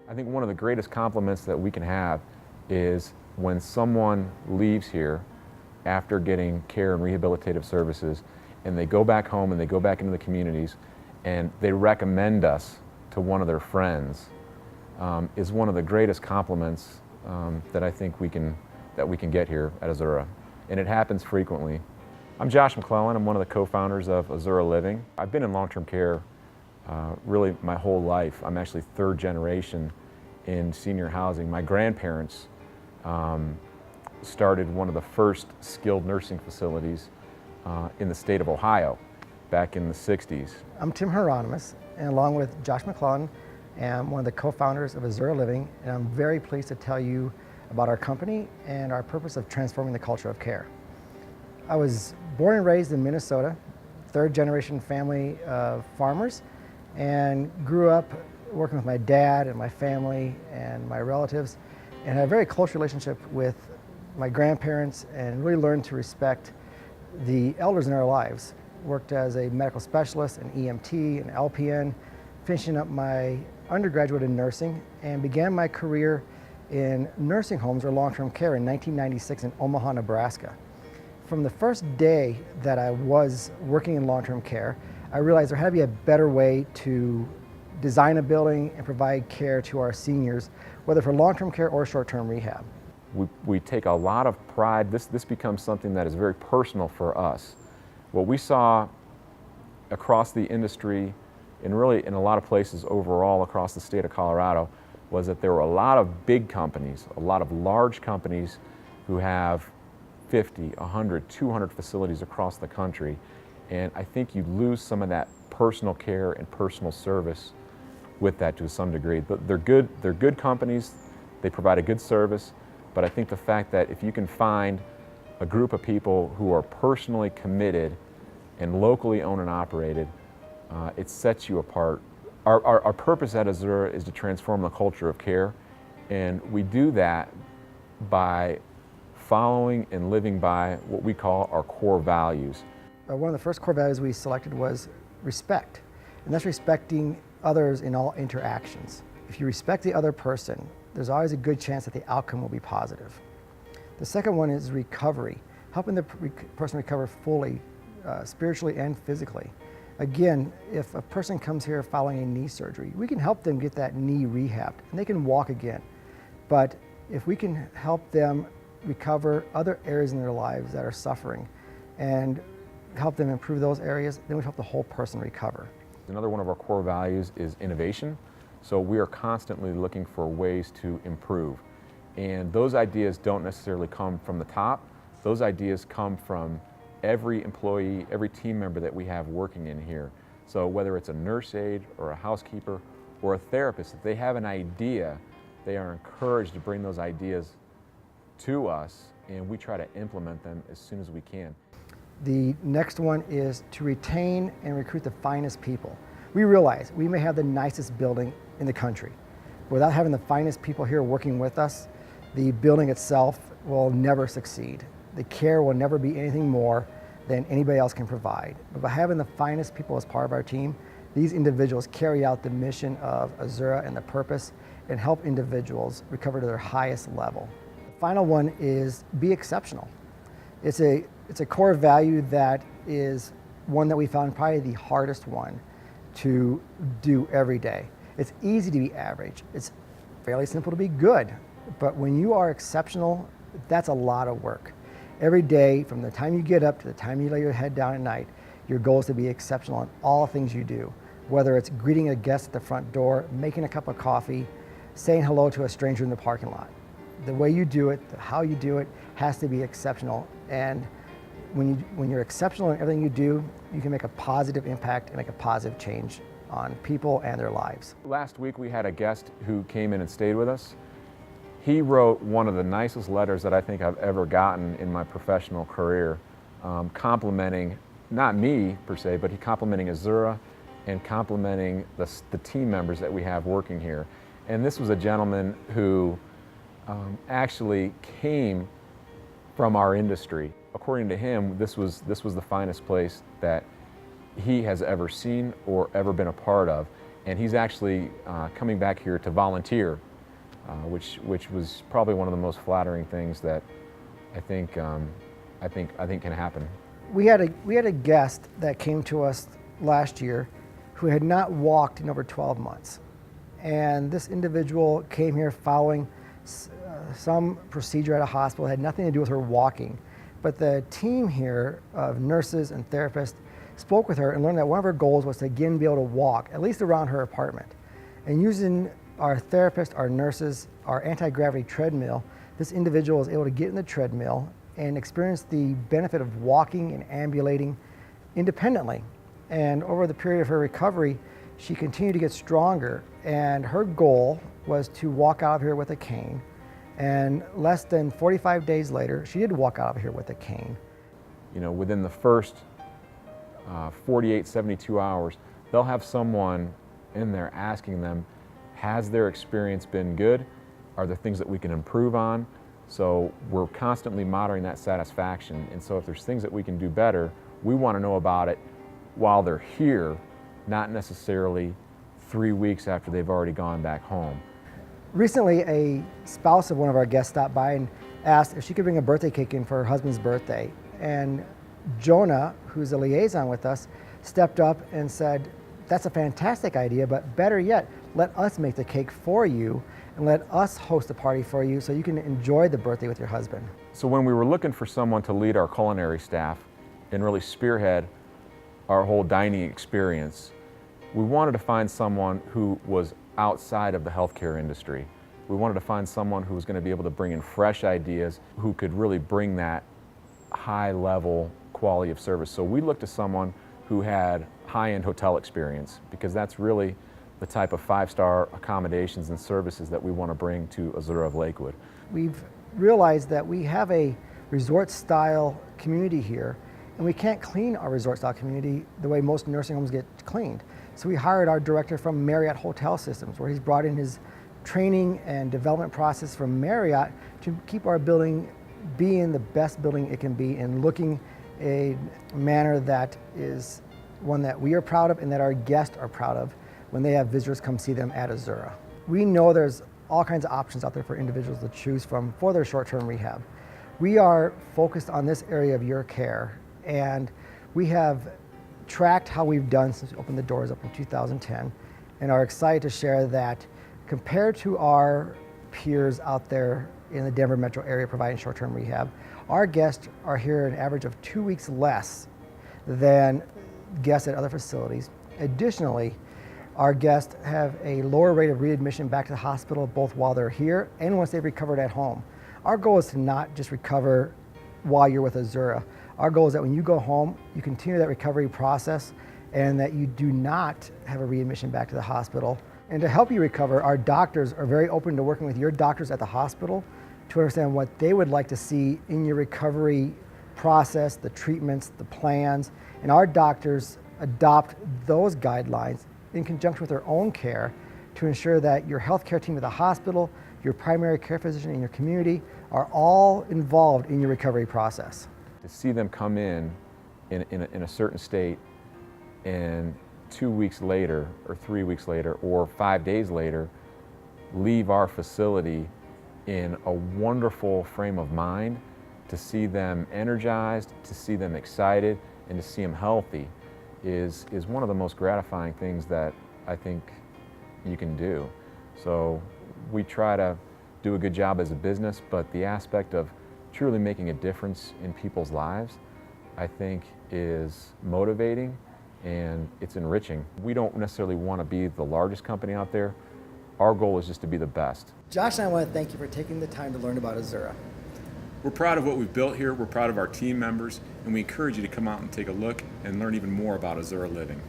I think one of the greatest compliments that we can have is when someone leaves here after getting care and rehabilitative services and they go back home and they go back into the communities and they recommend us to one of their friends is one of the greatest compliments that I think we can get here at Azura. And it happens frequently. I'm Josh McClellan. I'm one of the co-founders of Azura Living. I've been in long-term care really my whole life. I'm actually third generation in senior housing. My grandparents started one of the first skilled nursing facilities in the state of Ohio back in the 60s. I'm Tim Hieronymus, and along with Josh McClellan, I'm one of the co-founders of Azura Living, and I'm very pleased to tell you about our company and our purpose of transforming the culture of care. I was born and raised in Minnesota, third generation family of farmers, and grew up working with my dad and my family and my relatives, and had a very close relationship with my grandparents and really learned to respect the elders in our lives. Worked as a medical specialist, an EMT, an LPN, finishing up my undergraduate in nursing, and began my career in nursing homes or long-term care in 1996 in Omaha, Nebraska. From the first day that I was working in long-term care, I realized there had to be a better way to design a building and provide care to our seniors, whether for long-term care or short-term rehab. We take a lot of pride. This becomes something that is very personal for us. What we saw across the industry and really in a lot of places overall across the state of Colorado was that there were a lot of big companies, a lot of large companies who have 50, 100, 200 facilities across the country. And I think you lose some of that personal care and personal service with that to some degree. But they're good companies, they provide a good service, but I think the fact that if you can find a group of people who are personally committed and locally owned and operated, it sets you apart. Our purpose at Azura is to transform the culture of care, and we do that by following and living by what we call our core values. One of the first core values we selected was respect, and that's respecting others in all interactions. If you respect the other person, there's always a good chance that the outcome will be positive. The second one is recovery, helping the person recover fully, spiritually and physically. Again, if a person comes here following a knee surgery, we can help them get that knee rehabbed and they can walk again. But if we can help them recover other areas in their lives that are suffering and help them improve those areas, then we help the whole person recover. Another one of our core values is innovation. So we are constantly looking for ways to improve. And those ideas don't necessarily come from the top. Those ideas come from every employee, every team member that we have working in here. So whether it's a nurse aide or a housekeeper or a therapist, if they have an idea, they are encouraged to bring those ideas to us, and we try to implement them as soon as we can. The next one is to retain and recruit the finest people. We realize we may have the nicest building in the country. Without having the finest people here working with us, the building itself will never succeed. The care will never be anything more than anybody else can provide. But by having the finest people as part of our team, these individuals carry out the mission of Azura and the purpose and help individuals recover to their highest level. The final one is be exceptional. It's a core value that is one that we found probably the hardest one to do every day. It's easy to be average. It's fairly simple to be good. But when you are exceptional, that's a lot of work. Every day, from the time you get up to the time you lay your head down at night, your goal is to be exceptional in all things you do. Whether it's greeting a guest at the front door, making a cup of coffee, saying hello to a stranger in the parking lot. The way you do it, how you do it, has to be exceptional. And when you're exceptional in everything you do, you can make a positive impact and make a positive change on people and their lives. Last week we had a guest who came in and stayed with us. He wrote one of the nicest letters that I think I've ever gotten in my professional career, complimenting, not me per se, but he complimenting Azura and complimenting the team members that we have working here. And this was a gentleman who actually came from our industry. According to him, this was the finest place that he has ever seen or ever been a part of. and he's actually coming back here to volunteer, which was probably one of the most flattering things that I think can happen. We had a guest that came to us last year who had not walked in over 12 months. And this individual came here following some procedure at a hospital. It had nothing to do with her walking. But the team here of nurses and therapists spoke with her and learned that one of her goals was to again be able to walk, at least around her apartment. And using our therapists, our nurses, our anti-gravity treadmill, this individual was able to get in the treadmill and experience the benefit of walking and ambulating independently. And over the period of her recovery, she continued to get stronger, and her goal was to walk out of here with a cane. And less than 45 days later, she did walk out of here with a cane. You know, within the first 48, 72 hours, they'll have someone in there asking them, has their experience been good? Are there things that we can improve on? So we're constantly monitoring that satisfaction. And so if there's things that we can do better, we want to know about it while they're here, not necessarily 3 weeks after they've already gone back home. Recently, a spouse of one of our guests stopped by and asked if she could bring a birthday cake in for her husband's birthday. And Jonah, who's a liaison with us, stepped up and said, that's a fantastic idea, but better yet, let us make the cake for you and let us host a party for you so you can enjoy the birthday with your husband. So when we were looking for someone to lead our culinary staff and really spearhead our whole dining experience, we wanted to find someone who was outside of the healthcare industry. We wanted to find someone who was going to be able to bring in fresh ideas, who could really bring that high level quality of service. So we looked to someone who had high-end hotel experience, because that's really the type of 5-star accommodations and services that we want to bring to Azura of Lakewood. We've realized that we have a resort-style community here, and we can't clean our resort-style community the way most nursing homes get cleaned. So we hired our director from Marriott Hotel Systems, where he's brought in his training and development process from Marriott to keep our building being the best building it can be and looking a manner that is one that we are proud of and that our guests are proud of when they have visitors come see them at Azura. We know there's all kinds of options out there for individuals to choose from for their short-term rehab. We are focused on this area of your care, and we have tracked how we've done since we opened the doors up in 2010, and are excited to share that compared to our peers out there in the Denver metro area providing short-term rehab, our guests are here an average of 2 weeks less than guests at other facilities. Additionally, our guests have a lower rate of readmission back to the hospital both while they're here and once they've recovered at home. Our goal is to not just recover while you're with Azura. Our goal is that when you go home, you continue that recovery process and that you do not have a readmission back to the hospital. And to help you recover, our doctors are very open to working with your doctors at the hospital to understand what they would like to see in your recovery process, the treatments, the plans, and our doctors adopt those guidelines in conjunction with their own care to ensure that your healthcare team at the hospital, your primary care physician in your community are all involved in your recovery process. To see them come in a certain state and 2 weeks later or 3 weeks later or 5 days later leave our facility in a wonderful frame of mind, to see them energized, to see them excited, and to see them healthy is one of the most gratifying things that I think you can do. So we try to do a good job as a business, but the aspect of truly making a difference in people's lives, I think, is motivating and it's enriching. We don't necessarily want to be the largest company out there. Our goal is just to be the best. Josh and I want to thank you for taking the time to learn about Azura. We're proud of what we've built here, we're proud of our team members, and we encourage you to come out and take a look and learn even more about Azura Living.